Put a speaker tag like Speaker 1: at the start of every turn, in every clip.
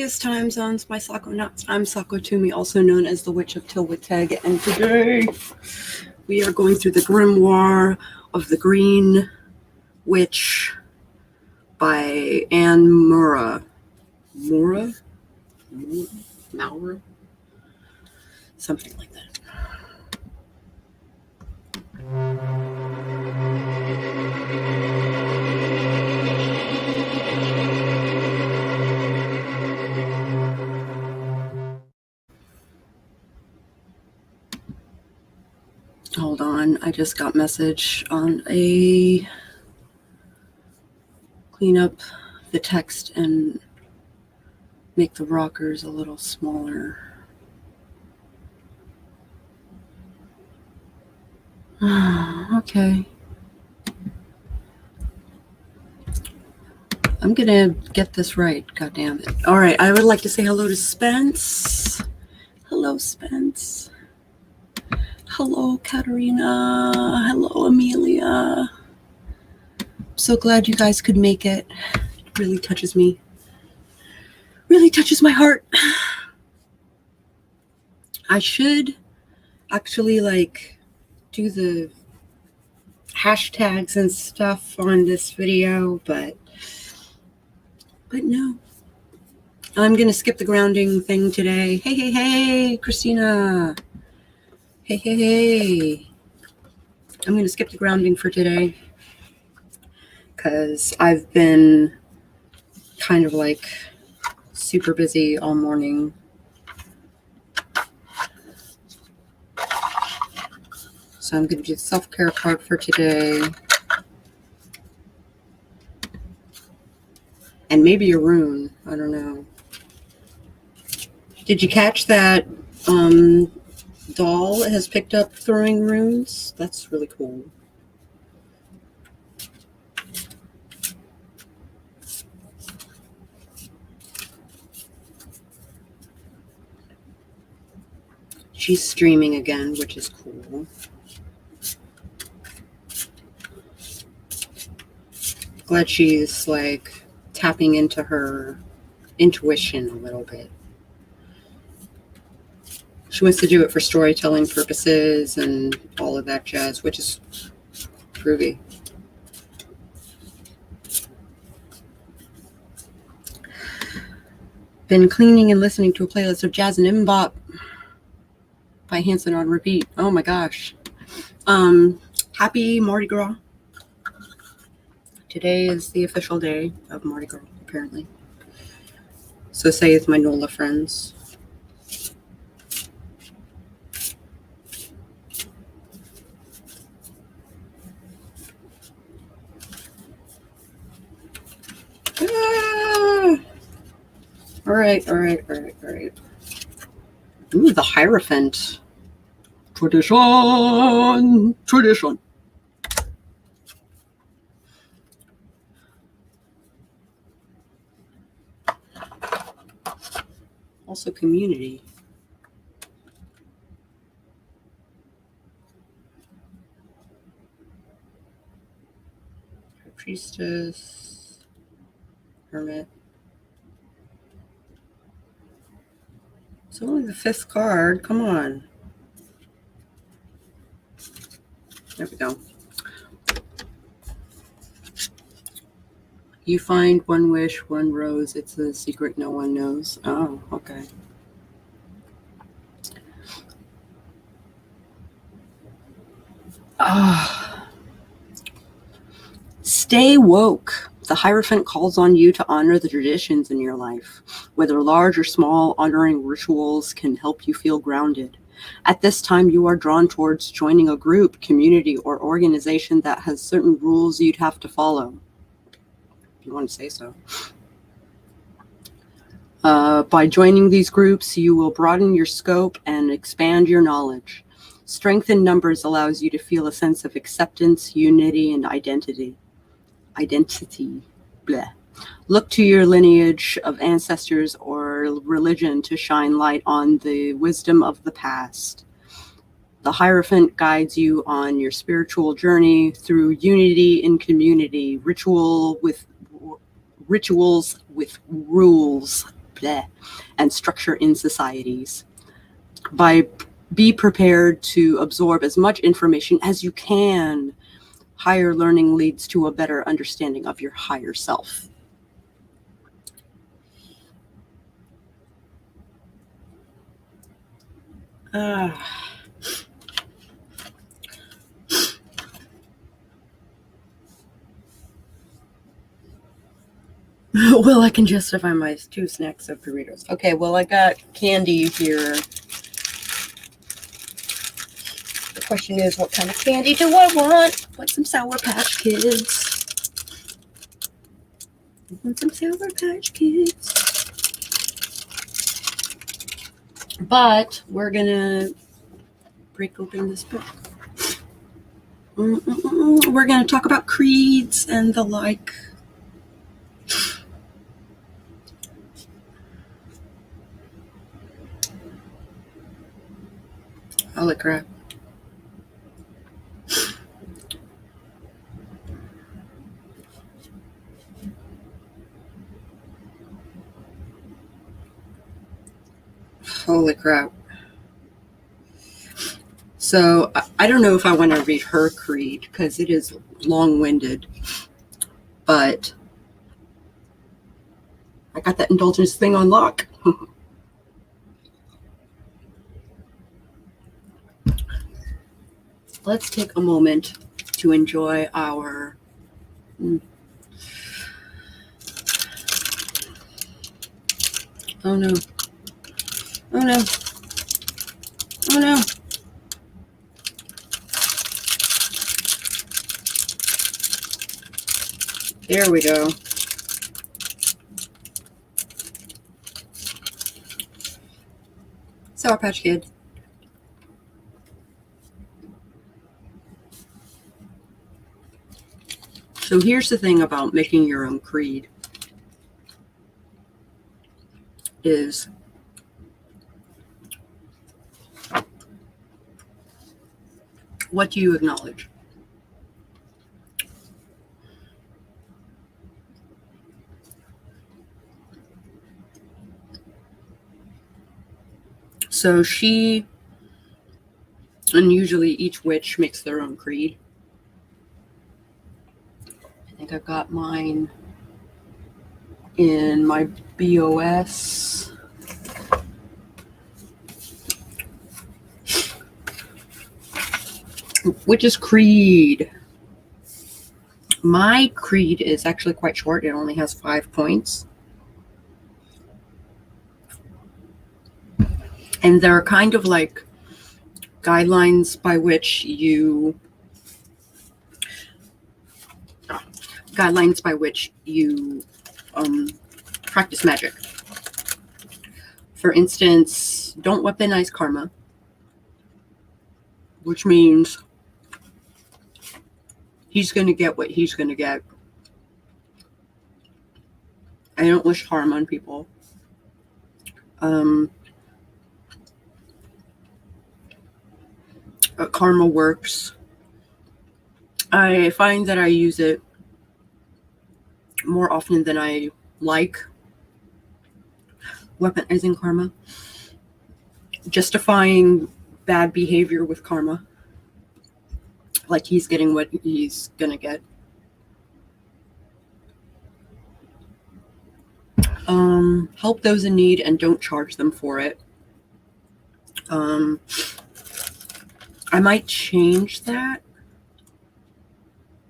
Speaker 1: various time zones by Sakonauts. I'm Sako Tumi, also known as the Witch of Tylwyth Teg, and today we are going through the Grimoire of the Green Witch by Ann Moura. Moura? Something like that. Hold on, I just got message on a clean up the text and make the rockers a little smaller. Okay. I'm gonna get this right, god damn it. Alright, I would like to say hello to Spence. Hello, Spence. Hello, Katerina. Hello, Amelia. I'm so glad you guys could make it. It really touches me. Really touches my heart. I should actually do the hashtags and stuff on this video, but no. I'm gonna skip the grounding thing today. Hey, Christina. Hey. I'm going to skip the grounding for today because I've been kind of super busy all morning. So I'm going to do the self-care card for today. And maybe a rune. I don't know. Did you catch that? Doll has picked up throwing runes. That's really cool. She's streaming again, which is cool. Glad she's tapping into her intuition a little bit. She wants to do it for storytelling purposes and all of that jazz, which is groovy. Been cleaning and listening to a playlist of jazz and mbop by Hanson on repeat. Oh my gosh. Happy Mardi Gras. Today is the official day of Mardi Gras, apparently. So saith my NOLA friends. All right. Ooh, the Hierophant. Tradition. Also community. Priestess. Hermit. It's only the 5th card. Come on. There we go. You find one wish, one rose. It's a secret no one knows. Oh, okay. Stay woke. The Hierophant calls on you to honor the traditions in your life. Whether large or small, honoring rituals can help you feel grounded. At this time, you are drawn towards joining a group, community, or organization that has certain rules you'd have to follow. If you want to say so. By joining these groups, you will broaden your scope and expand your knowledge. Strength in numbers allows you to feel a sense of acceptance, unity, and identity. Bleh. Look to your lineage of ancestors or religion to shine light on the wisdom of the past. The Hierophant guides you on your spiritual journey through unity in community, rituals with rules. and structure in societies. Be prepared to absorb as much information as you can. Higher learning leads to a better understanding of your higher self. Well, I can justify my 2 snacks of Doritos. Okay, well, I got candy here. The question is, what kind of candy do I want? I want some Sour Patch Kids. I want some Sour Patch Kids. But we're going to break open this book. We're going to talk about creeds and the like. Holy crap. Holy crap. So I don't know if I want to read her creed because it is long-winded, but I got that indulgence thing on lock. Let's take a moment to enjoy our oh no. Oh no. Oh no. There we go. Sour Patch Kid. So here's the thing about making your own creed is what do you acknowledge? So she, and usually each witch makes their own creed. I think I've got mine in my BOS. Witch's creed. My creed is actually quite short. It only has 5 points. And they're kind of like guidelines by which you practice magic. For instance, don't weaponize karma, which means he's going to get what he's going to get. I don't wish harm on people. Karma works. I find that I use it more often than I like. Weaponizing karma. Justifying bad behavior with karma. Like he's getting what he's gonna get. Help those in need and don't charge them for it. I might change that.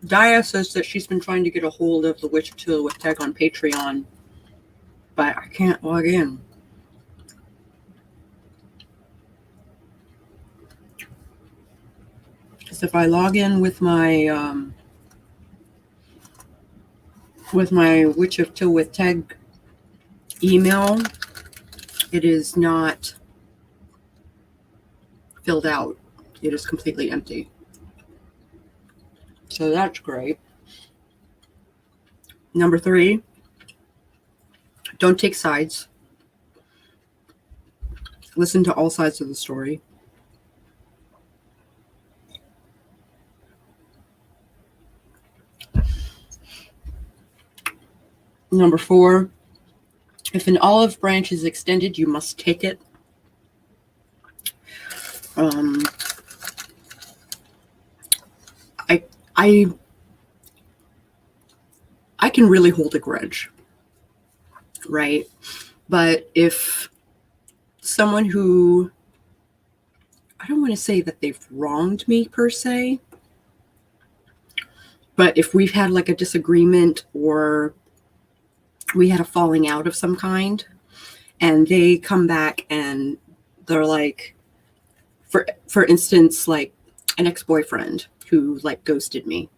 Speaker 1: Dia says that she's been trying to get a hold of the Witch of Tylwyth Teg on Patreon, but I can't log in. Because if I log in with my Witch of Tylwyth Teg email, it is not filled out. It is completely empty. So that's great. Number 3, don't take sides. Listen to all sides of the story. Number 4, If an olive branch is extended, you must take it. I can really hold a grudge, right? But if someone who, I don't want to say that they've wronged me per se, but if we've had like a disagreement or we had a falling out of some kind, and they come back and they're like, for instance, like an ex-boyfriend who like ghosted me.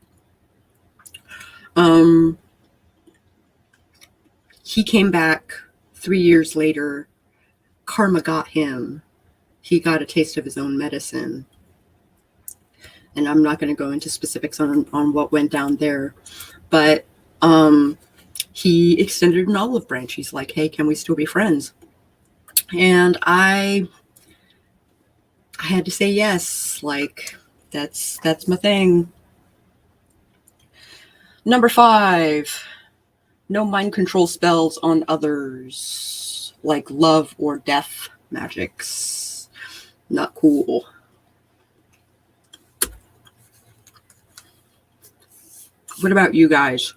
Speaker 1: He came back 3 years later. Karma got him. He got a taste of his own medicine. And I'm not going to go into specifics on what went down there. But he extended an olive branch. He's like, hey, can we still be friends? And I had to say yes. Like, that's my thing. Number 5. No mind control spells on others, like love or death magics. Not cool. What about you guys?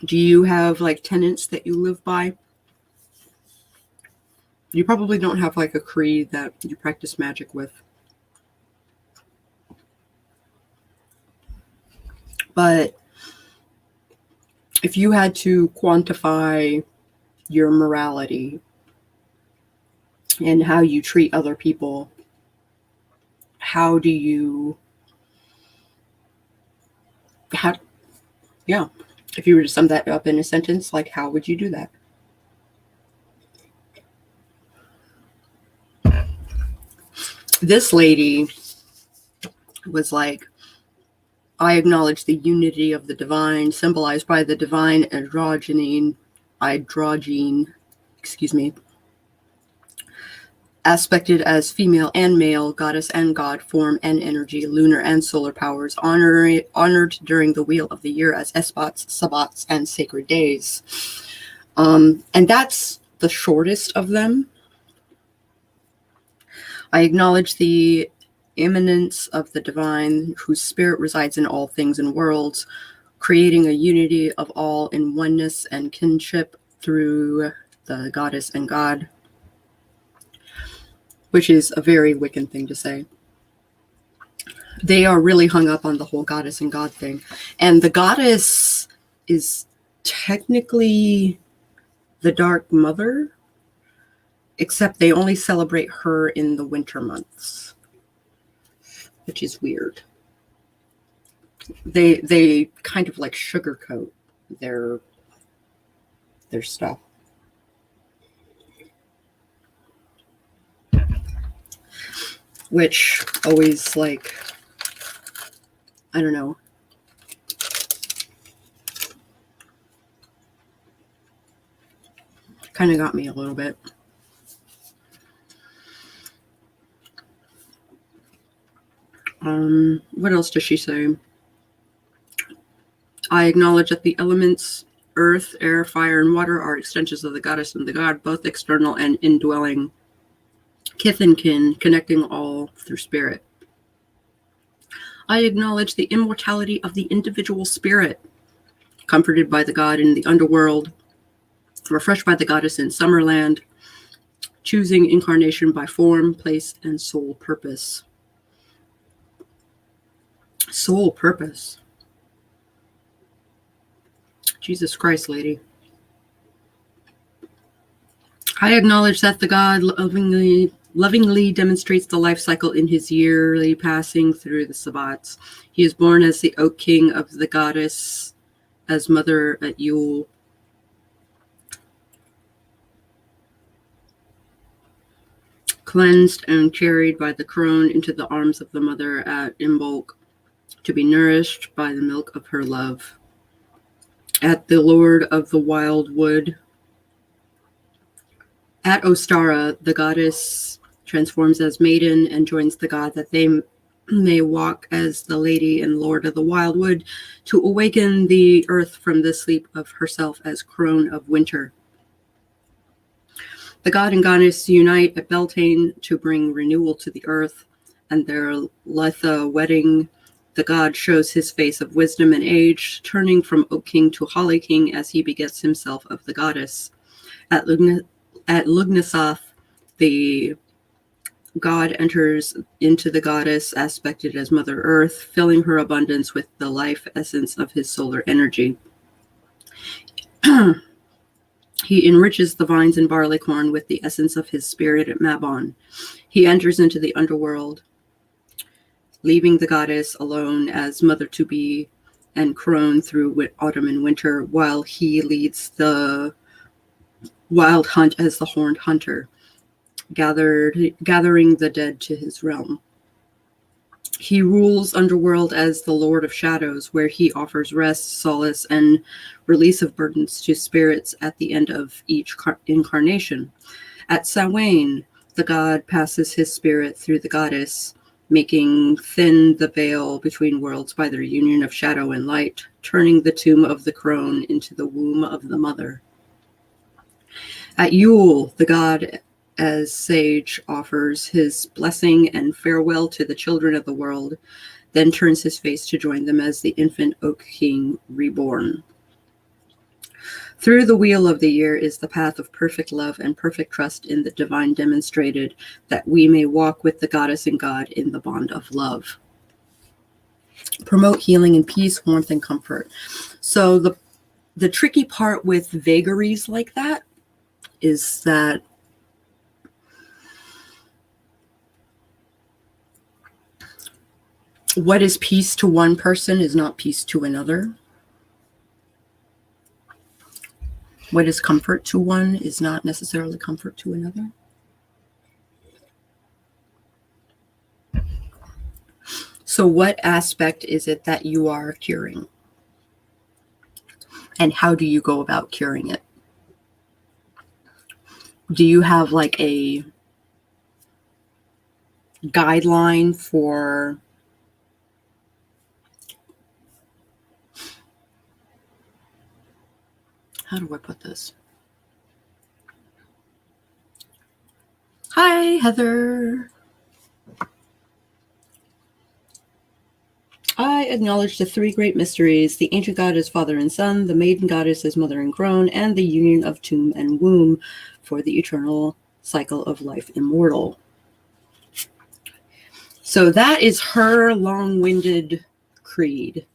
Speaker 1: Do you have like tenets that you live by? You probably don't have like a creed that you practice magic with. But if you had to quantify your morality and how you treat other people, how do you, if you were to sum that up in a sentence, like how would you do that? This lady was like, I acknowledge the unity of the divine, symbolized by the divine androgyne, aspected as female and male, goddess and god, form and energy, lunar and solar powers, honored during the wheel of the year as esbats, sabbats, and sacred days. And that's the shortest of them. I acknowledge the immanence of the divine, whose spirit resides in all things and worlds, creating a unity of all in oneness and kinship through the goddess and god, which is a very Wiccan thing to say. They are really hung up on the whole goddess and god thing. And the goddess is technically the Dark Mother, except they only celebrate her in the winter months, which is weird. They kind of like sugarcoat their stuff. Which always, like, I don't know. Kind of got me a little bit. What else does she say? I acknowledge that the elements, earth, air, fire, and water are extensions of the goddess and the god, both external and indwelling, kith and kin, connecting all through spirit. I acknowledge the immortality of the individual spirit, comforted by the god in the underworld, refreshed by the goddess in Summerland, choosing incarnation by form, place, and soul purpose. Soul purpose. Jesus Christ, lady. I acknowledge that the god lovingly demonstrates the life cycle in his yearly passing through the sabbats. He is born as the oak king of the goddess, as mother at Yule. Cleansed and carried by the crone into the arms of the mother at Imbolc, to be nourished by the milk of her love. At the Lord of the Wildwood, at Ostara, the goddess transforms as maiden and joins the god that they may walk as the lady and lord of the wildwood to awaken the earth from the sleep of herself as crone of winter. The god and goddess unite at Beltane to bring renewal to the earth, and their Letha wedding, the god shows his face of wisdom and age, turning from Oak King to Holly King as he begets himself of the goddess. At Lugnasoth, the god enters into the goddess, aspected as Mother Earth, filling her abundance with the life essence of his solar energy. He enriches the vines and barleycorn with the essence of his spirit at Mabon. He enters into the underworld, leaving the goddess alone as Mother to be and crone through autumn and winter, while he leads the wild hunt as the horned hunter, gathering the dead to his realm. He rules underworld as the Lord of Shadows, where he offers rest, solace, and release of burdens to spirits at the end of each incarnation. At Samhain, the god passes his spirit through the goddess, making thin the veil between worlds by their union of shadow and light, turning the tomb of the crone into the womb of the mother. At Yule, the god as sage offers his blessing and farewell to the children of the world, then turns his face to join them as the infant Oak King reborn. Through the wheel of the year is the path of perfect love and perfect trust in the divine demonstrated, that we may walk with the goddess and God in the bond of love. Promote healing and peace, warmth, and comfort. So the tricky part with vagaries like that is that what is peace to one person is not peace to another. What is comfort to one is not necessarily comfort to another. So what aspect is it that you are curing? And how do you go about curing it? Do you have like a guideline for how do I put this? Hi, Heather. I acknowledge the three great mysteries, the ancient god is father and son, the maiden goddess is mother and crone, and the union of tomb and womb for the eternal cycle of life immortal. So that is her long-winded creed.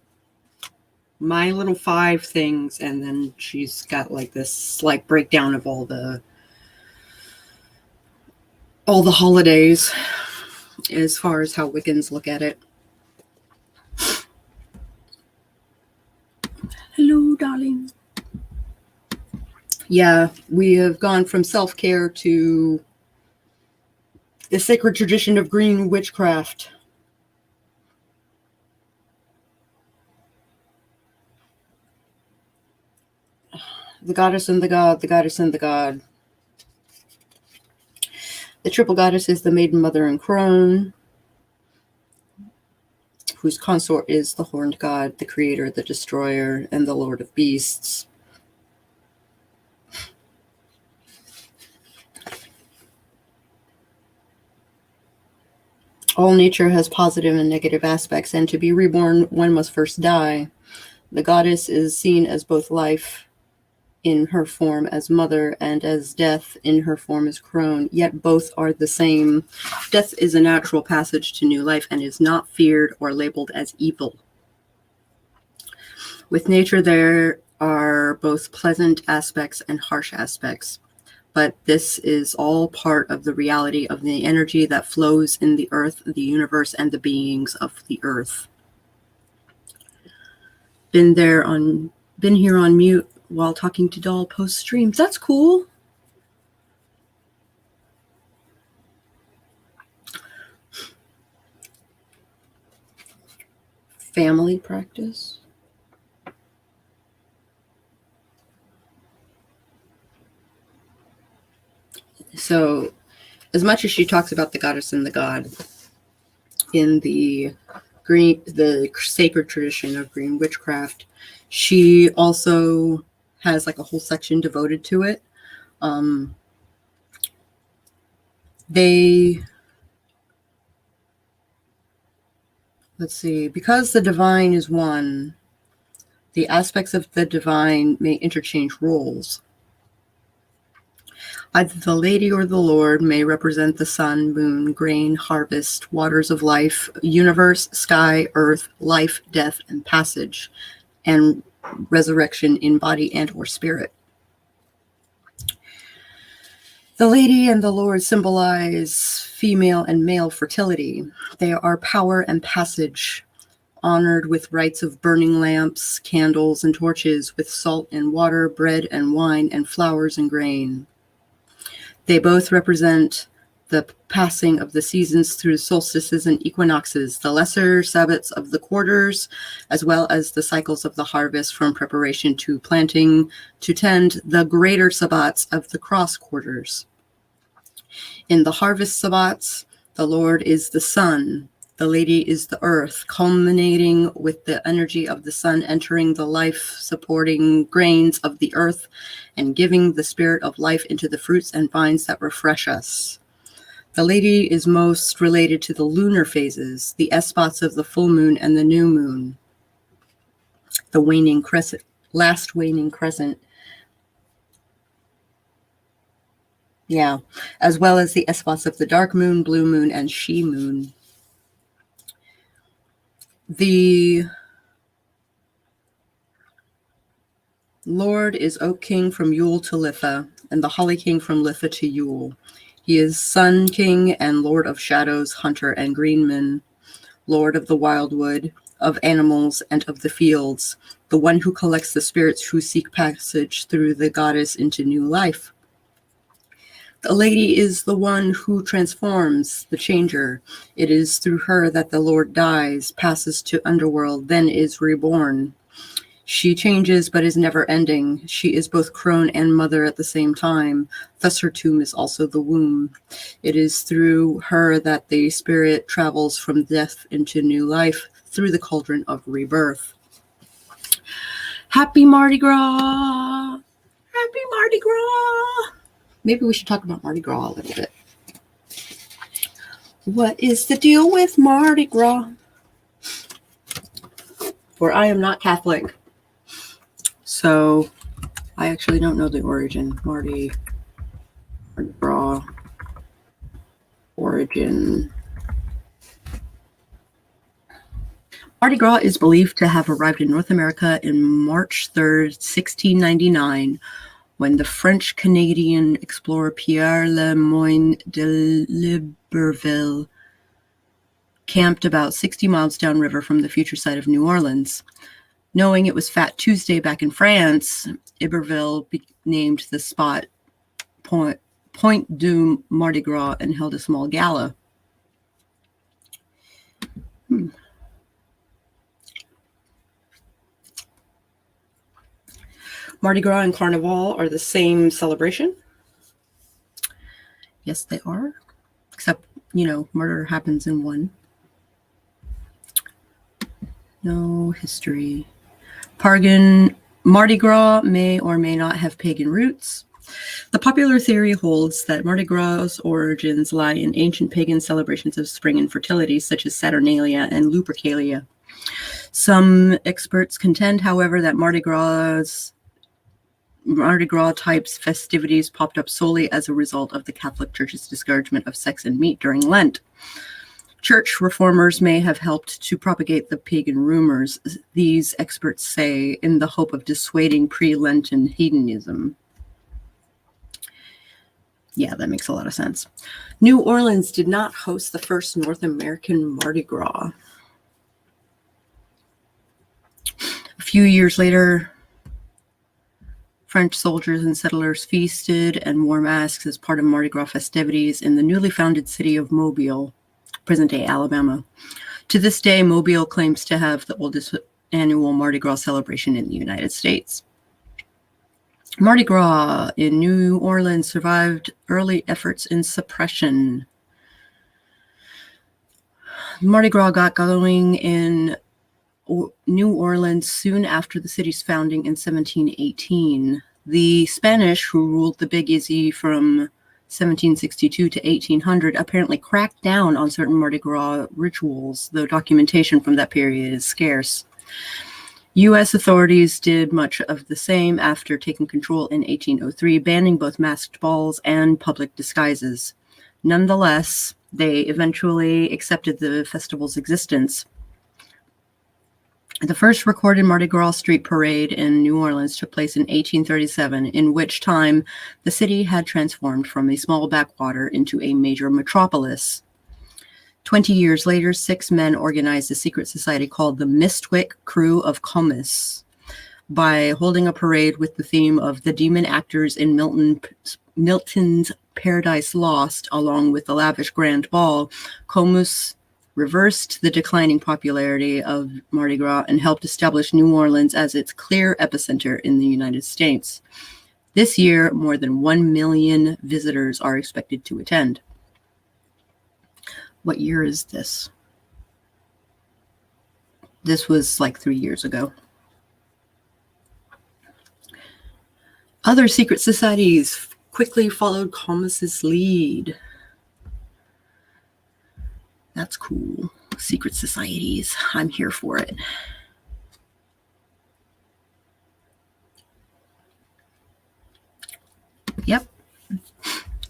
Speaker 1: My little 5 things, and then she's got like this slight breakdown of all the holidays as far as how Wiccans look at it. Hello, darling. Yeah, we have gone from self-care to the sacred tradition of green witchcraft. The goddess and the god, the goddess and the god. The triple goddess is the maiden, mother, and crone, whose consort is the horned god, the creator, the destroyer, and the lord of beasts. All nature has positive and negative aspects, and to be reborn, one must first die. The goddess is seen as both life in her form as mother and as death in her form as crone, yet both are the same. Death is a natural passage to new life and is not feared or labeled as evil. With nature, there are both pleasant aspects and harsh aspects, but this is all part of the reality of the energy that flows in the earth, the universe, and the beings of the earth. Been here on mute while talking to Doll post streams. That's cool. Family practice. So, as much as she talks about the goddess and the god in the sacred tradition of green witchcraft, she also has like a whole section devoted to it. let's see, because the divine is one, the aspects of the divine may interchange roles. Either the lady or the lord may represent the sun, moon, grain, harvest, waters of life, universe, sky, earth, life, death, and passage, and resurrection in body and or spirit. The lady and the lord symbolize female and male fertility. They are power and passage, honored with rites of burning lamps, candles, and torches, with salt and water, bread and wine, and flowers and grain. They both represent the passing of the seasons through solstices and equinoxes, the lesser Sabbats of the quarters, as well as the cycles of the harvest from preparation to planting, to tend the greater Sabbats of the cross quarters. In the harvest Sabbats, the Lord is the sun, the lady is the earth, culminating with the energy of the sun entering the life-supporting grains of the earth and giving the spirit of life into the fruits and vines that refresh us. The lady is most related to the lunar phases, the S-spots of the full moon and the new moon, the waning crescent, last waning crescent. Yeah, as well as the S-spots of the dark moon, blue moon, and she moon. The Lord is Oak King from Yule to Litha, and the Holly King from Litha to Yule. He is Sun King and Lord of Shadows, Hunter, and Greenman, Lord of the Wildwood, of animals, and of the fields, the one who collects the spirits who seek passage through the goddess into new life. The lady is the one who transforms, the changer. It is through her that the Lord dies, passes to underworld, then is reborn. She changes but is never ending. She is both crone and mother at the same time. Thus her tomb is also the womb. It is through her that the spirit travels from death into new life, through the cauldron of rebirth. Happy Mardi Gras! Happy Mardi Gras! Maybe we should talk about Mardi Gras a little bit. What is the deal with Mardi Gras? For I am not Catholic, so I actually don't know the origin. Mardi Gras origin. Mardi Gras is believed to have arrived in North America in March 3rd, 1699, when the French-Canadian explorer Pierre Le Moyne de Libreville camped about 60 miles downriver from the future site of New Orleans. Knowing it was Fat Tuesday back in France, Iberville named the spot Point du Mardi Gras and held a small gala. Mardi Gras and Carnival are the same celebration. Yes, they are. Except, murder happens in one. No history. Mardi Gras may or may not have pagan roots. The popular theory holds that Mardi Gras' origins lie in ancient pagan celebrations of spring and fertility, such as Saturnalia and Lupercalia. Some experts contend, however, that Mardi Gras types festivities popped up solely as a result of the Catholic Church's discouragement of sex and meat during Lent. Church reformers may have helped to propagate the pagan rumors, these experts say, in the hope of dissuading pre-Lenten hedonism. Yeah, that makes a lot of sense. New Orleans did not host the first North American Mardi Gras. A few years later, French soldiers and settlers feasted and wore masks as part of Mardi Gras festivities in the newly founded city of Mobile, present-day Alabama. To this day, Mobile claims to have the oldest annual Mardi Gras celebration in the United States. Mardi Gras in New Orleans survived early efforts in suppression. Mardi Gras got going in New Orleans soon after the city's founding in 1718. The Spanish, who ruled the Big Easy from 1762 to 1800, apparently cracked down on certain Mardi Gras rituals, though documentation from that period is scarce. U.S. authorities did much of the same after taking control in 1803, banning both masked balls and public disguises. Nonetheless, they eventually accepted the festival's existence. The first recorded Mardi Gras street parade in New Orleans took place in 1837, in which time the city had transformed from a small backwater into a major metropolis. 20 years later, 6 men organized a secret society called the Mistwick Crew of Comus. By holding a parade with the theme of the demon actors in Milton's Paradise Lost, along with the lavish grand ball, Comus reversed the declining popularity of Mardi Gras and helped establish New Orleans as its clear epicenter in the United States. This year, more than 1 million visitors are expected to attend. What year is this? This was like 3 years ago. Other secret societies quickly followed Comus's lead. That's cool. Secret societies. I'm here for it. Yep.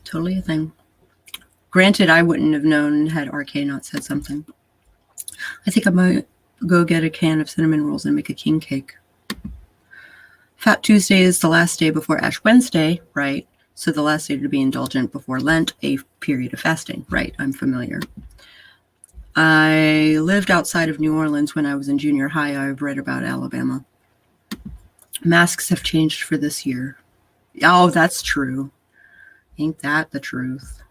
Speaker 1: Totally a thing. Granted, I wouldn't have known had RK not said something. I think I might go get a can of cinnamon rolls and make a king cake. Fat Tuesday is the last day before Ash Wednesday, right? So the last day to be indulgent before Lent, a period of fasting, right? I'm familiar. I lived outside of New Orleans when I was in junior high. I've read about Alabama. Masks have changed for this year. Oh, that's true. Ain't that the truth?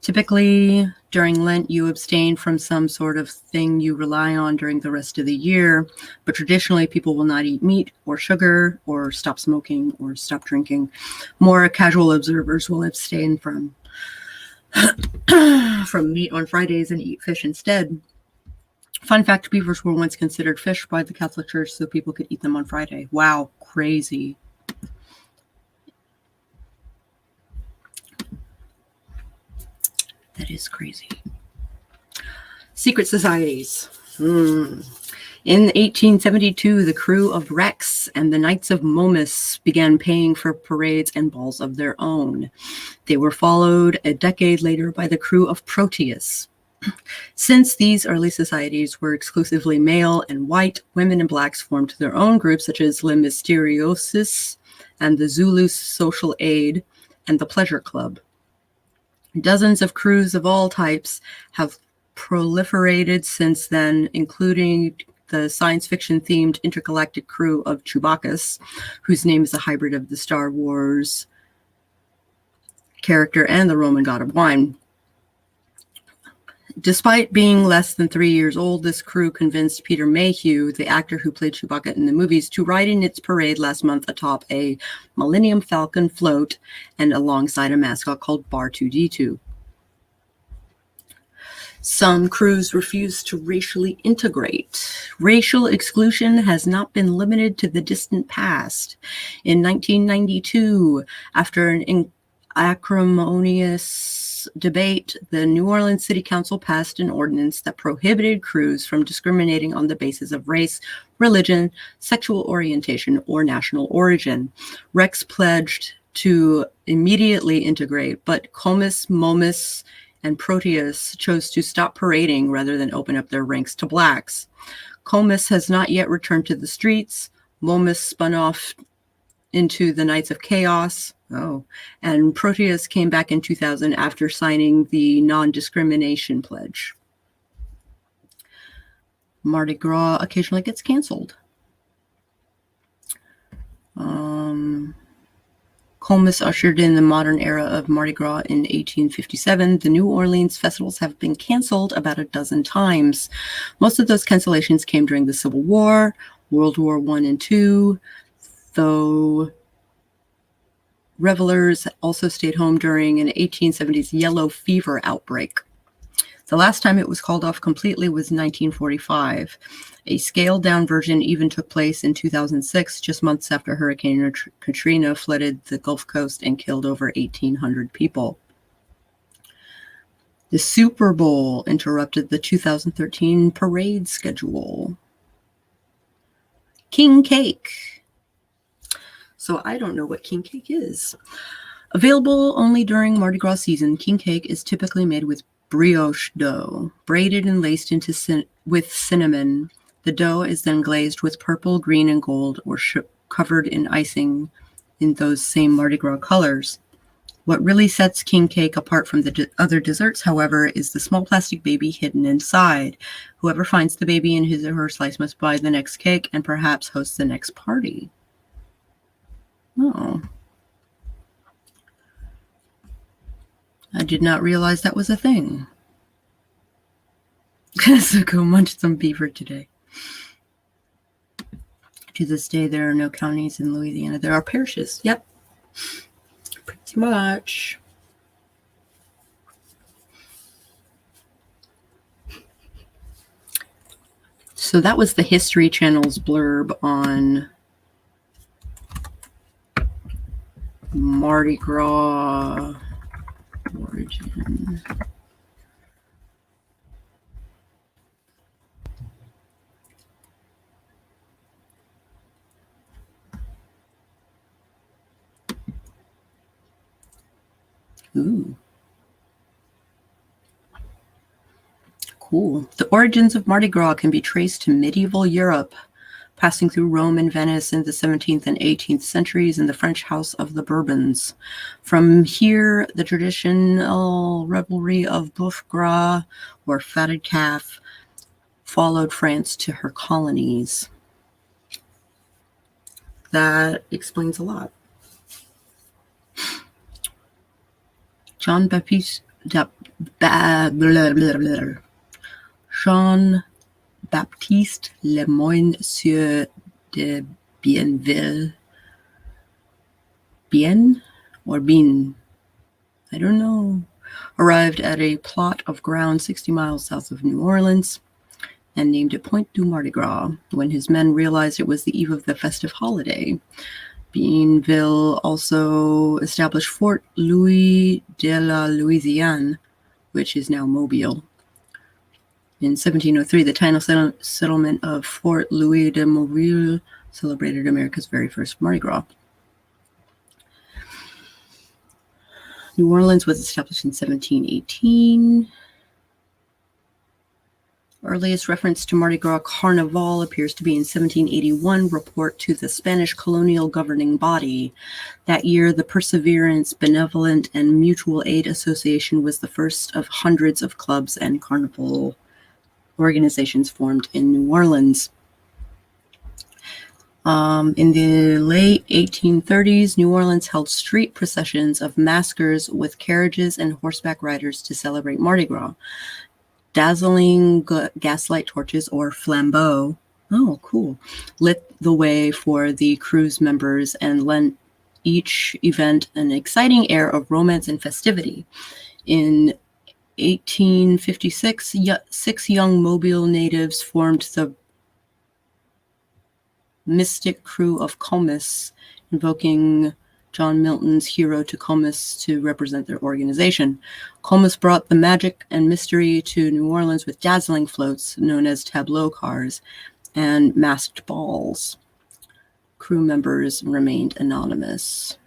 Speaker 1: Typically, during Lent, you abstain from some sort of thing you rely on during the rest of the year, but traditionally, people will not eat meat or sugar or stop smoking or stop drinking. More casual observers will abstain from meat on Fridays and eat fish instead. Fun fact, beavers were once considered fish by the Catholic Church so people could eat them on Friday. Wow, crazy. That is crazy. Secret societies. In 1872, the crew of Rex and the Knights of Momus began paying for parades and balls of their own. They were followed a decade later by the crew of Proteus. Since these early societies were exclusively male and white, women and blacks formed their own groups such as Le Mysteriosis and the Zulu Social Aid and the Pleasure Club. Dozens of crews of all types have proliferated since then, including the science fiction-themed intergalactic crew of Chewbacca, whose name is a hybrid of the Star Wars character and the Roman god of wine. Despite being less than 3 years old, this crew convinced Peter Mayhew, the actor who played Chewbacca in the movies, to ride in its parade last month atop a Millennium Falcon float and alongside a mascot called Bar 2D2. Some crews refuse to racially integrate. Racial exclusion has not been limited to the distant past. In 1992, after an acrimonious debate, the New Orleans City Council passed an ordinance that prohibited crews from discriminating on the basis of race, religion, sexual orientation, or national origin. Rex pledged to immediately integrate, but Comus, Momus, and Proteus chose to stop parading rather than open up their ranks to blacks. Comus has not yet returned to the streets. Momus spun off into the Knights of Chaos. And Proteus came back in 2000 after signing the non-discrimination pledge. Mardi Gras occasionally gets canceled. Comus ushered in the modern era of Mardi Gras in 1857. The New Orleans festivals have been canceled about a dozen times. Most of those cancellations came during the Civil War, World War I and II, though revelers also stayed home during an 1870s yellow fever outbreak. The last time it was called off completely was 1945. A scaled-down version even took place in 2006, just months after Hurricane Katrina flooded the Gulf Coast and killed over 1,800 people. The Super Bowl interrupted the 2013 parade schedule. King cake. So I don't know what king cake is. Available only during Mardi Gras season, king cake is typically made with brioche dough, braided and laced with cinnamon. The dough is then glazed with purple, green, and gold, or covered in icing in those same Mardi Gras colors. What really sets king cake apart from the other desserts, however, is the small plastic baby hidden inside. Whoever finds the baby in his or her slice must buy the next cake and perhaps host the next party. Oh. I did not realize that was a thing. So go munch some beaver today. To this day, there are no counties in Louisiana. There are parishes. Yep. Pretty much. So that was the History Channel's blurb on Mardi Gras origin. Ooh. Cool. The origins of Mardi Gras can be traced to medieval Europe, passing through Rome and Venice in the 17th and 18th centuries in the French House of the Bourbons. From here, the traditional revelry of boeuf gras, or fatted calf, followed France to her colonies. That explains a lot. Jean-Baptiste Lemoyne Sieur de Bienville. Bien or Bien? I don't know. Arrived at a plot of ground 60 miles south of New Orleans and named it Pointe du Mardi Gras when his men realized it was the eve of the festive holiday. Bienville also established Fort Louis de la Louisiane, which is now Mobile. In 1703, the tiny settlement of Fort Louis de Mobile celebrated America's very first Mardi Gras. New Orleans was established in 1718. Earliest reference to Mardi Gras Carnival appears to be in 1781 report to the Spanish colonial governing body. That year, the Perseverance, Benevolent, and Mutual Aid Association was the first of hundreds of clubs and carnival organizations formed in New Orleans. In the late 1830s, New Orleans held street processions of maskers with carriages and horseback riders to celebrate Mardi Gras. Dazzling gaslight torches, or flambeaux, lit the way for the cruise members and lent each event an exciting air of romance and festivity. In 1856, 6 young Mobile natives formed the Mystic Crew of Comus, invoking John Milton's hero to Comus to represent their organization. Comus brought the magic and mystery to New Orleans with dazzling floats, known as tableau cars, and masked balls. Crew members remained anonymous.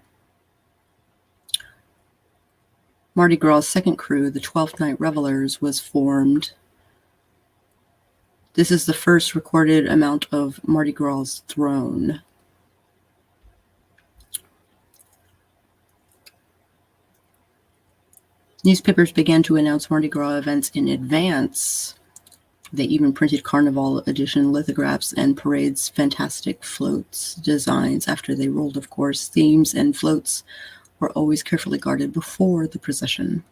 Speaker 1: Mardi Gras' second crew, the 12th Night Revelers, was formed. This is the first recorded amount of Mardi Gras' throne. Newspapers began to announce Mardi Gras events in advance. They even printed Carnival edition lithographs and parades' fantastic floats designs after they rolled, of course. Themes and floats were always carefully guarded before the procession.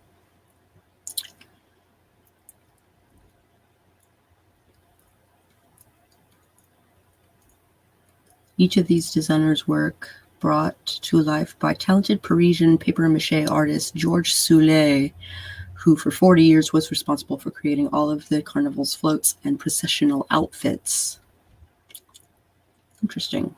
Speaker 1: Each of these designers' work brought to life by talented Parisian papier-mâché artist Georges Soulet, who for 40 years was responsible for creating all of the carnival's floats and processional outfits. Interesting.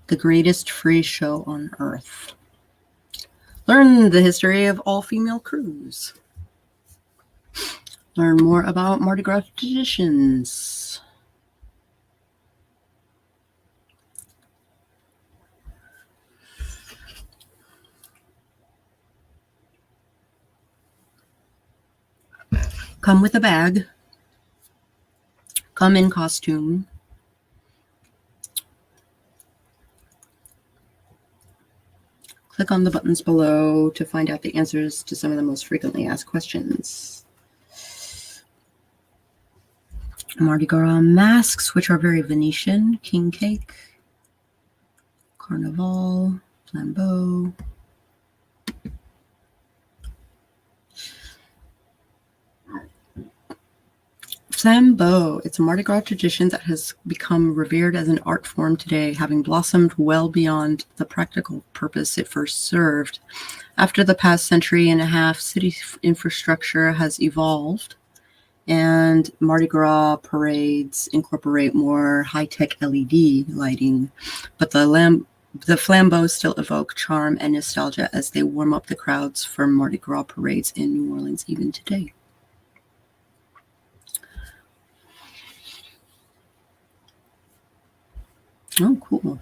Speaker 1: The greatest free show on earth. Learn the history of all-female crews. Learn more about Mardi Gras traditions. Come with a bag. Come in costume. Click on the buttons below to find out the answers to some of the most frequently asked questions. Mardi Gras masks, which are very Venetian. King cake. Carnival. Flambeau. Flambeau. It's a Mardi Gras tradition that has become revered as an art form today, having blossomed well beyond the practical purpose it first served. After the past century and a half, city infrastructure has evolved, and Mardi Gras parades incorporate more high-tech LED lighting, but the flambeaux still evoke charm and nostalgia as they warm up the crowds for Mardi Gras parades in New Orleans even today. Oh, cool.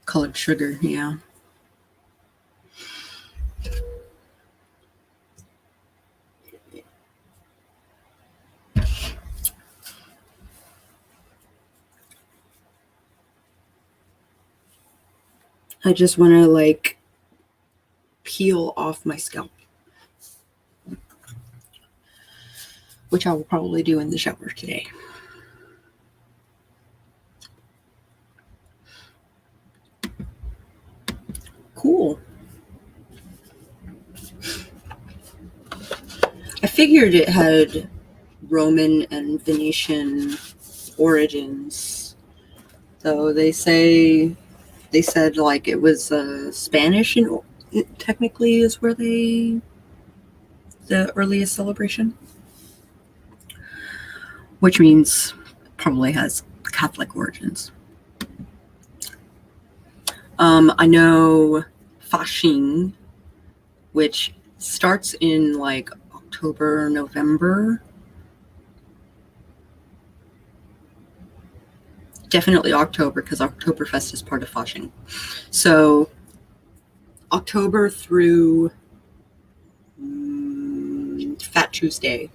Speaker 1: Colored sugar, yeah. I just want to peel off my scalp, which I will probably do in the shower today. Cool. I figured it had Roman and Venetian origins, though they said it was Spanish, and technically is where the earliest celebration, which means probably has Catholic origins. I know Fasching, which starts in October, November. Definitely October, because Oktoberfest is part of Fasching. So October through Fat Tuesday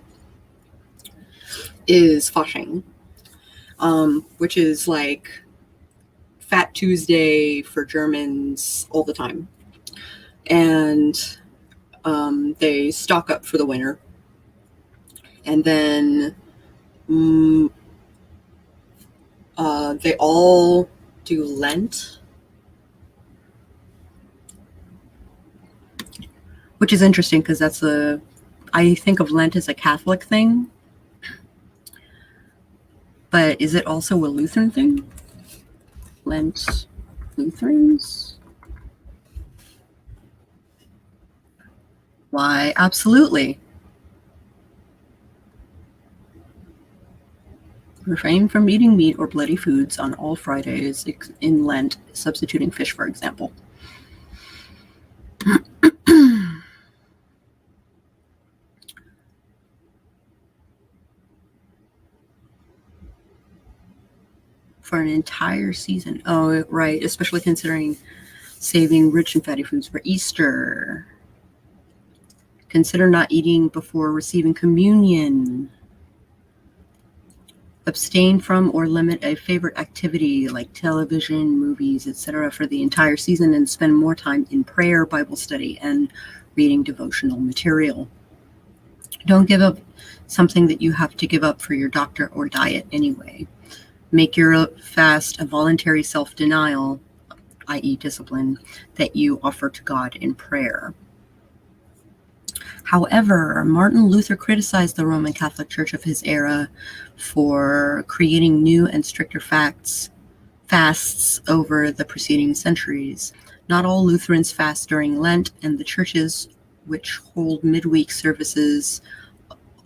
Speaker 1: is Fasching, which is Fat Tuesday for Germans all the time. And they stock up for the winter. And then they all do Lent, which is interesting because I think of Lent as a Catholic thing. But is it also a Lutheran thing? Lent Lutherans? Why, absolutely. Refrain from eating meat or bloody foods on all Fridays in Lent, substituting fish, for example. For an entire season. Oh, right. Especially considering saving rich and fatty foods for Easter. Consider not eating before receiving communion. Abstain from or limit a favorite activity like television, movies, etc. for the entire season and spend more time in prayer, Bible study, and reading devotional material. Don't give up something that you have to give up for your doctor or diet anyway. Make your fast a voluntary self-denial, i.e. discipline, that you offer to God in prayer. However, Martin Luther criticized the Roman Catholic Church of his era for creating new and stricter fasts over the preceding centuries. Not all Lutherans fast during Lent, and the churches which hold midweek services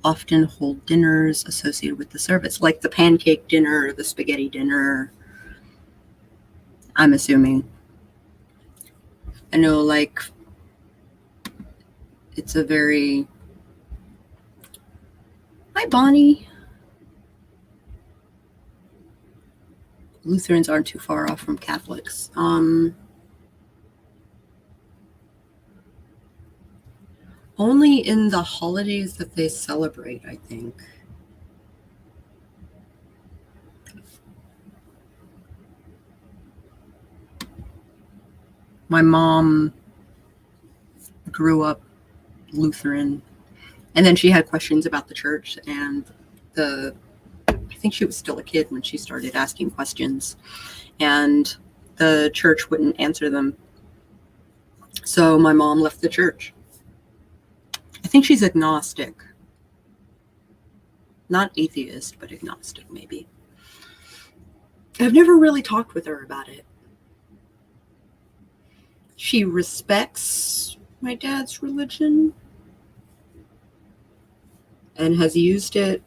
Speaker 1: often hold dinners associated with the service, like the pancake dinner or the spaghetti dinner, I'm assuming. I know, like, it's a very... Hi, Bonnie. Lutherans aren't too far off from Catholics. Only in the holidays that they celebrate, I think. My mom grew up Lutheran, and then she had questions about the church, and I think she was still a kid when she started asking questions, and the church wouldn't answer them. So my mom left the church. I think she's agnostic. Not atheist, but agnostic, maybe. I've never really talked with her about it. She respects my dad's religion and has used it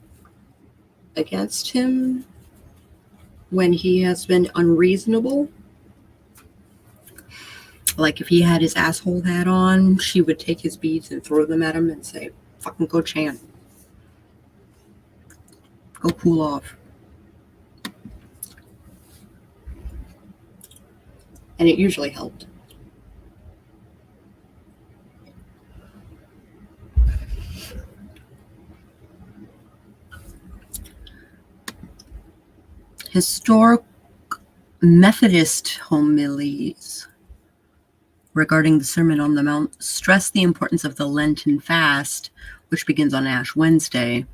Speaker 1: against him when he has been unreasonable. Like, if he had his asshole hat on, she would take his beads and throw them at him and say, fucking go chant. Go cool off. And it usually helped. Historic Methodist homilies regarding the Sermon on the Mount stress the importance of the Lenten fast, which begins on Ash Wednesday.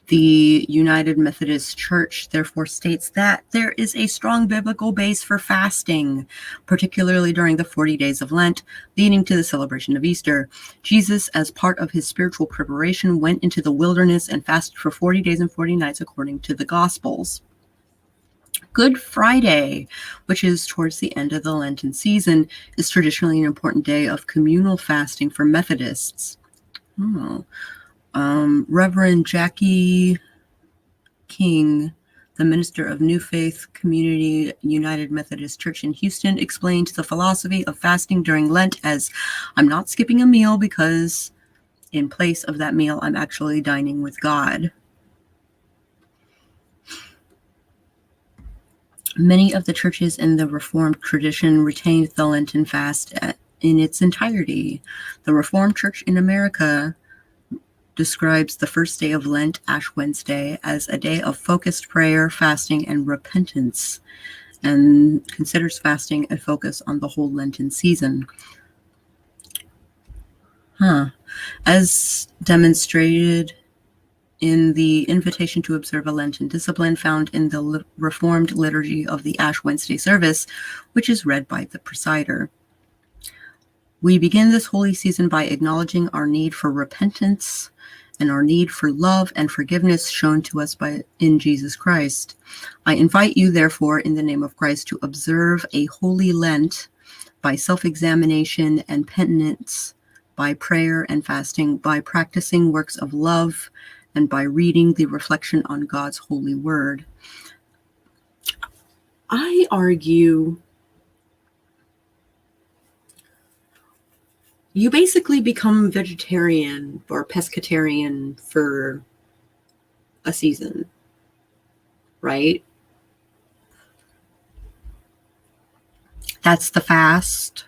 Speaker 1: The United Methodist Church therefore states that there is a strong biblical base for fasting, particularly during the 40 days of Lent, leading to the celebration of Easter. Jesus, as part of his spiritual preparation, went into the wilderness and fasted for 40 days and 40 nights according to the Gospels. Good Friday, which is towards the end of the Lenten season, is traditionally an important day of communal fasting for Methodists. Reverend Jackie King, the minister of New Faith Community United Methodist Church in Houston, explained the philosophy of fasting during Lent as, I'm not skipping a meal because in place of that meal, I'm actually dining with God. Many of the churches in the Reformed tradition retained the Lenten fast in its entirety. The Reformed Church in America describes the first day of Lent, Ash Wednesday, as a day of focused prayer, fasting, and repentance, and considers fasting a focus on the whole Lenten season. As demonstrated in the invitation to observe a Lenten discipline found in the Reformed liturgy of the Ash Wednesday service, which is read by the presider. We begin this holy season by acknowledging our need for repentance and our need for love and forgiveness shown to us in Jesus Christ. I invite you, therefore, in the name of Christ, to observe a holy Lent by self-examination and penitence, by prayer and fasting, by practicing works of love, and by reading the reflection on God's holy word. I argue you basically become vegetarian or pescatarian for a season, right? That's the fast.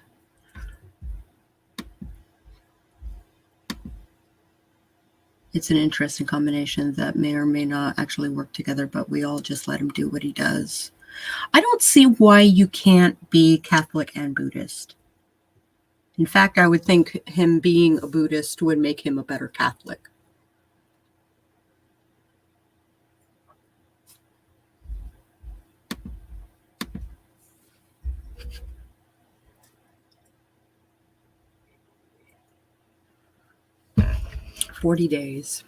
Speaker 1: It's an interesting combination that may or may not actually work together, but we all just let him do what he does. I don't see why you can't be Catholic and Buddhist. In fact, I would think him being a Buddhist would make him a better Catholic. 40 days.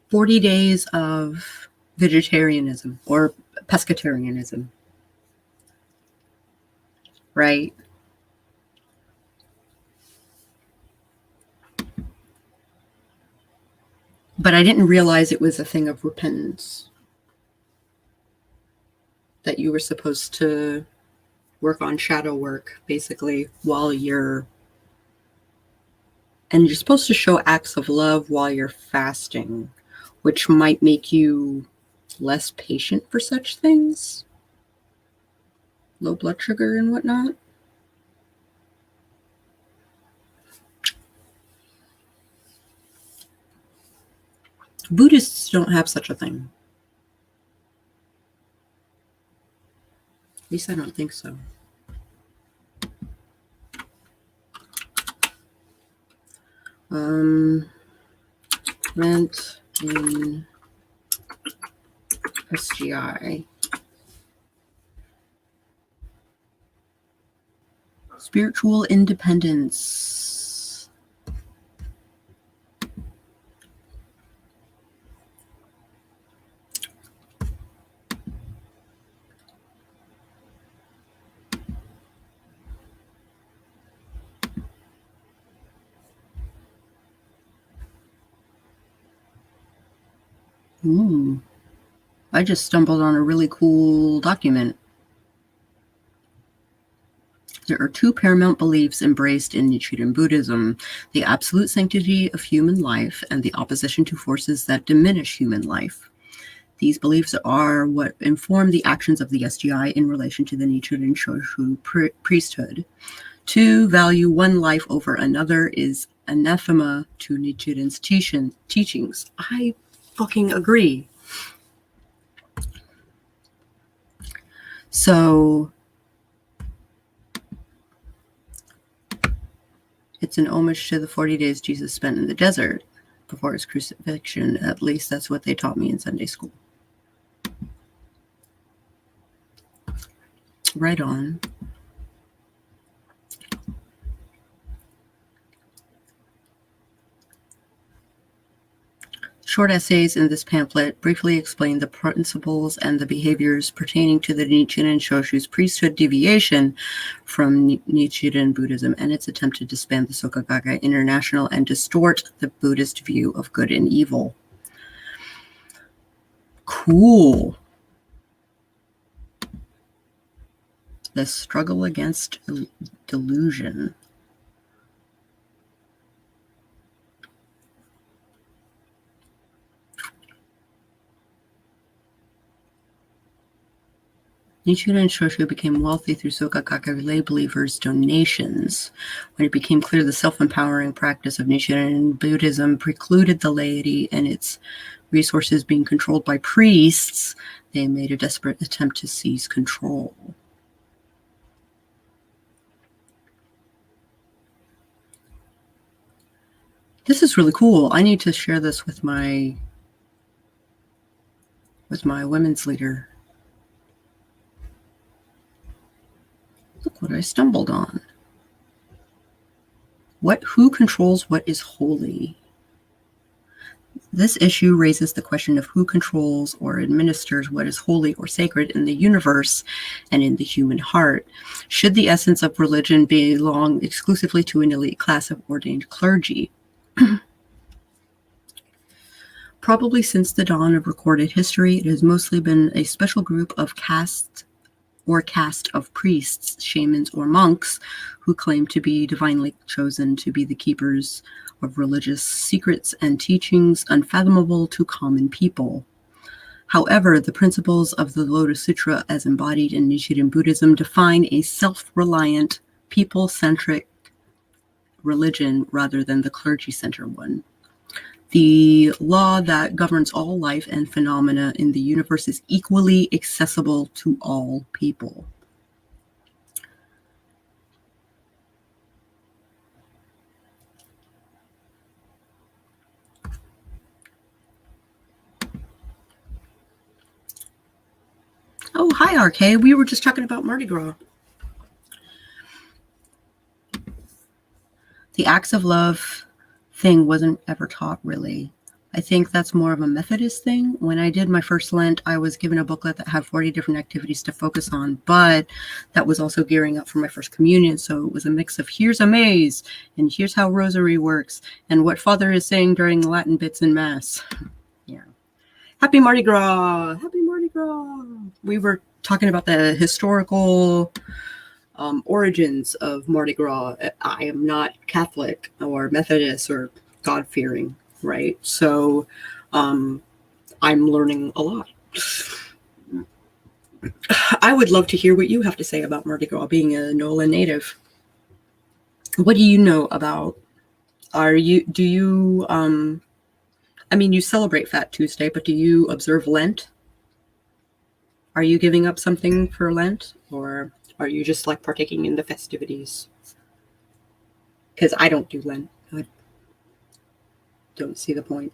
Speaker 1: 40 days of vegetarianism or pescatarianism, right? But I didn't realize it was a thing of repentance, that you were supposed to work on shadow work, basically, and you're supposed to show acts of love while you're fasting, which might make you less patient for such things, low blood sugar and whatnot. Buddhists don't have such a thing. At least I don't think so. Rent in SGI. Spiritual independence. Ooh. I just stumbled on a really cool document. There are two paramount beliefs embraced in Nichiren Buddhism: the absolute sanctity of human life and the opposition to forces that diminish human life. These beliefs are what inform the actions of the SGI in relation to the Nichiren Shoshu priesthood. To value one life over another is anathema to Nichiren's teachings. I fucking agree. So it's an homage to the 40 days Jesus spent in the desert before his crucifixion. At least that's what they taught me in Sunday school. Right on. Short essays in this pamphlet briefly explain the principles and the behaviors pertaining to the Nichiren Shoshu's priesthood deviation from Nichiren Buddhism and its attempt to disband the Soka Gakkai International and distort the Buddhist view of good and evil. Cool. The struggle against delusion. Nichiren Shoshu became wealthy through Soka Gakkai lay believers' donations. When it became clear the self-empowering practice of Nichiren Buddhism precluded the laity and its resources being controlled by priests, they made a desperate attempt to seize control. This is really cool. I need to share this with my women's leader. Look what I stumbled on. Who controls what is holy? This issue raises the question of who controls or administers what is holy or sacred in the universe and in the human heart. Should the essence of religion belong exclusively to an elite class of ordained clergy? Probably since the dawn of recorded history, it has mostly been a special group of caste of priests, shamans, or monks who claim to be divinely chosen to be the keepers of religious secrets and teachings unfathomable to common people. However, the principles of the Lotus Sutra as embodied in Nichiren Buddhism define a self-reliant, people-centric religion rather than the clergy-centered one. The law that governs all life and phenomena in the universe is equally accessible to all people. Oh, hi, RK. We were just talking about Mardi Gras. The acts of love thing wasn't ever taught, really. I think that's more of a Methodist thing. When I did my first Lent, I was given a booklet that had 40 different activities to focus on, but that was also gearing up for my first communion. So it was a mix of here's a maze, and here's how rosary works, and what Father is saying during the Latin bits in Mass. Yeah. Happy Mardi Gras! Happy Mardi Gras! We were talking about the historical origins of Mardi Gras. I am not Catholic or Methodist or God-fearing. Right. So I'm learning a lot. I would love to hear what you have to say about Mardi Gras, being a NOLA native. What do you know about, you celebrate Fat Tuesday, but do you observe Lent? Are you giving up something for Lent, or are you just like partaking in the festivities? Because I don't do Lent. I don't see the point.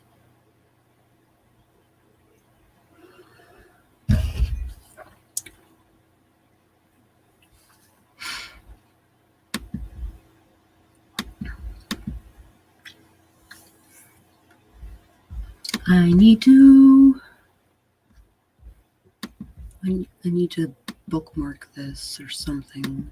Speaker 1: I need to bookmark this or something.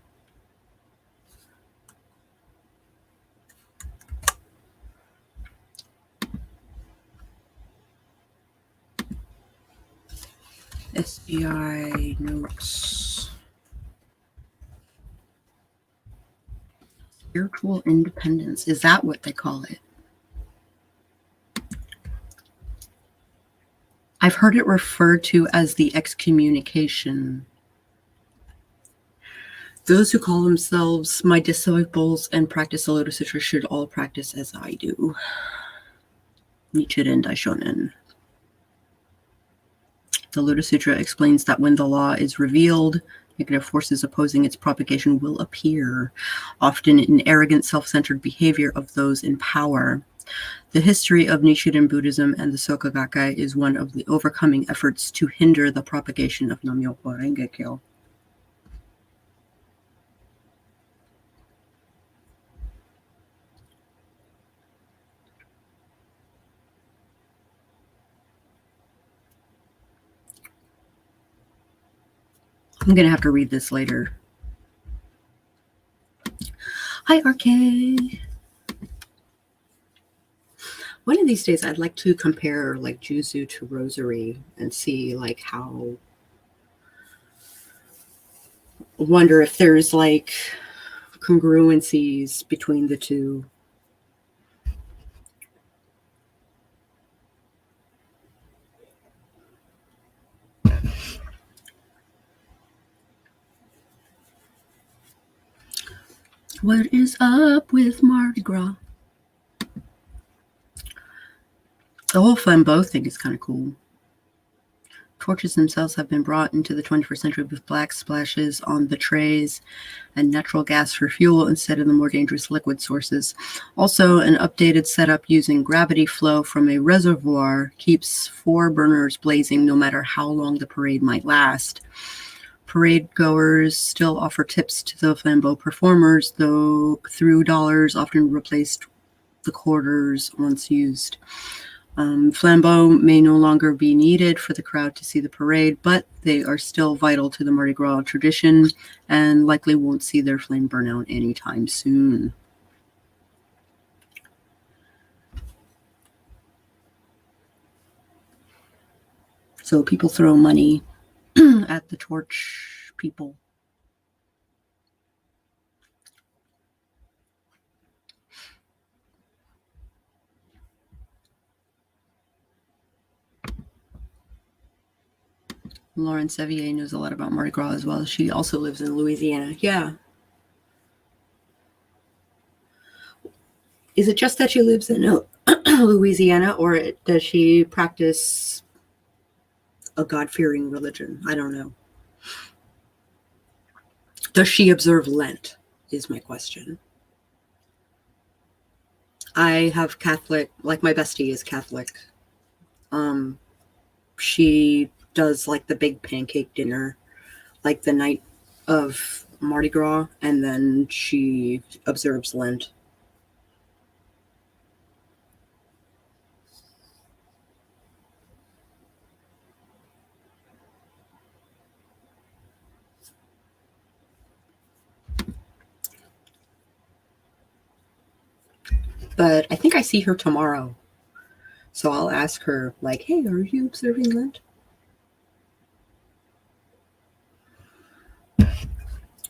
Speaker 1: SBI notes. Spiritual independence. Is that what they call it? I've heard it referred to as the excommunication. Those who call themselves my disciples and practice the Lotus Sutra should all practice as I do. Nichiren Daishonin. The Lotus Sutra explains that when the law is revealed, negative forces opposing its propagation will appear, often in arrogant, self-centered behavior of those in power. The history of Nichiren Buddhism and the Soka Gakkai is one of the overcoming efforts to hinder the propagation of Nam-myoho Renge Kyo. I'm going to have to read this later. Hi, RK. One of these days, I'd like to compare like Juzu to Rosary and see like how. Wonder if there's like congruencies between the two. What is up with Mardi Gras? The whole flambeau thing is kind of cool. Torches themselves have been brought into the 21st century with black splashes on the trays and natural gas for fuel instead of the more dangerous liquid sources. Also, an updated setup using gravity flow from a reservoir keeps 4 burners blazing no matter how long the parade might last. Parade goers still offer tips to the flambeau performers, though through dollars often replaced the quarters once used. Flambeau may no longer be needed for the crowd to see the parade, but they are still vital to the Mardi Gras tradition and likely won't see their flame burn out anytime soon. So people throw money at the torch people. Lauren Sevier knows a lot about Mardi Gras as well. She also lives in Louisiana. Yeah. Is it just that she lives in Louisiana, or does she practice a God-fearing religion? I don't know. Does she observe Lent, is my question. I have Catholic, like my bestie is Catholic. She does like the big pancake dinner, like the night of Mardi Gras, and then she observes Lent. But I think I see her tomorrow. So I'll ask her, like, hey, are you observing Lent?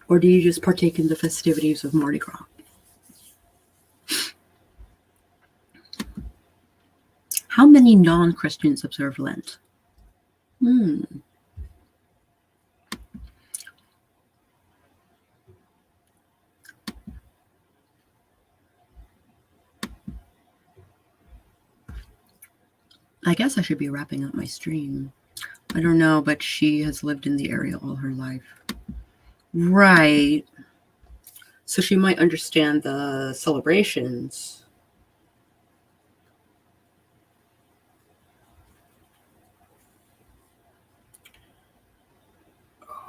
Speaker 1: Or do you just partake in the festivities of Mardi Gras? How many non-Christians observe Lent? I guess I should be wrapping up my stream. I don't know, but she has lived in the area all her life. Right. So she might understand the celebrations.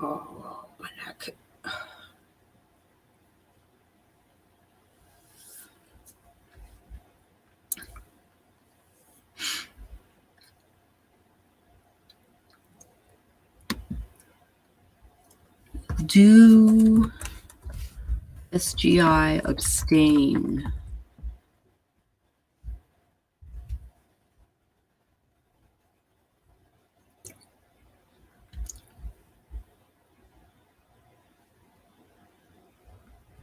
Speaker 1: Oh, my neck. Do SGI abstain?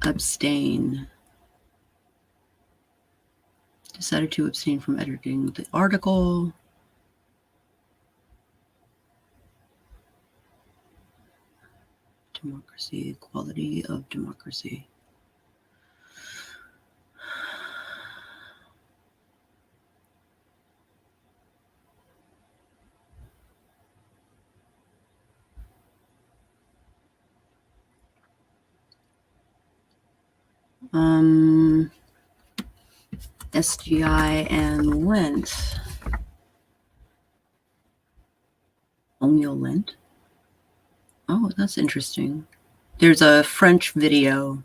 Speaker 1: Abstain. Decided to abstain from editing the article. Democracy, quality of democracy. SGI and Lent. Only Lent? Oh, that's interesting. There's a French video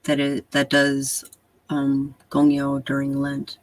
Speaker 1: that does Gongyo during Lent.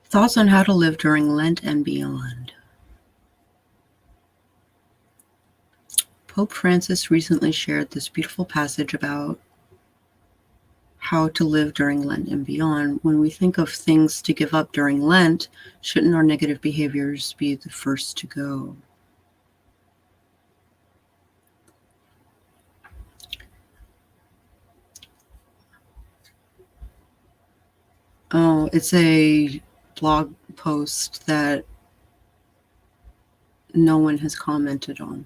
Speaker 1: Thoughts on how to live during Lent and beyond. Pope Francis recently shared this beautiful passage about how to live during Lent and beyond. When we think of things to give up during Lent, shouldn't our negative behaviors be the first to go? Oh, it's a blog post that no one has commented on.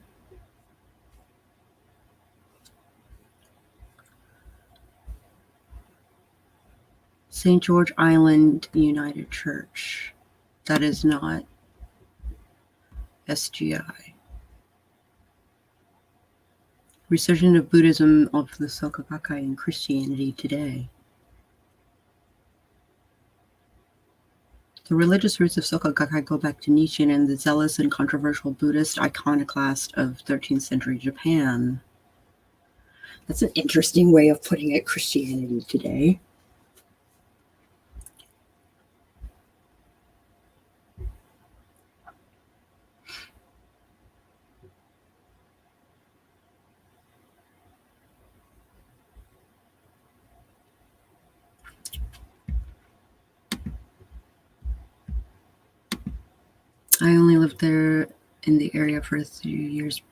Speaker 1: St. George Island United Church. That is not SGI. Resurgence of Buddhism of the Soka Gakkai in Christianity today. The religious roots of Soka Gakkai go back to Nietzsche and the zealous and controversial Buddhist iconoclast of 13th century Japan. That's an interesting way of putting it, Christianity today. I only lived there in the area for a few years,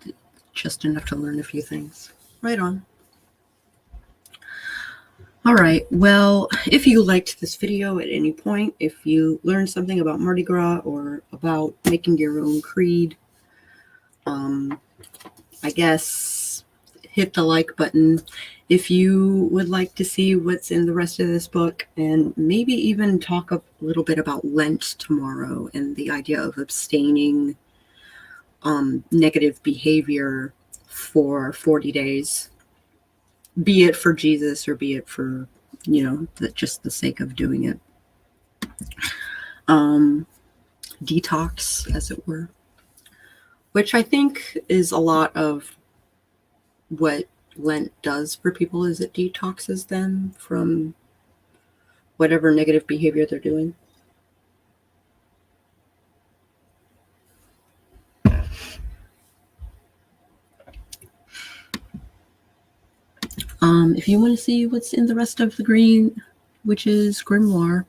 Speaker 1: just enough to learn a few things. Right on. All right, well, if you liked this video at any point, if you learned something about Mardi Gras or about making your own creed, I guess hit the like button. If you would like to see what's in the rest of this book and maybe even talk a little bit about Lent tomorrow and the idea of abstaining negative behavior for 40 days, be it for Jesus or be it for, just the sake of doing it. Detox, as it were, which I think is a lot of what Lent does for people, is it detoxes them from whatever negative behavior they're doing. If you want to see what's in the rest of the Green Witch's Grimoire,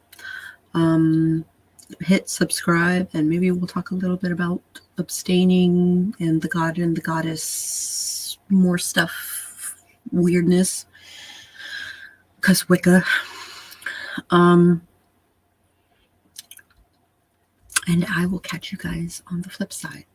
Speaker 1: hit subscribe, and maybe we'll talk a little bit about abstaining and the god and the goddess, more stuff, weirdness, because Wicca. And I will catch you guys on the flip side.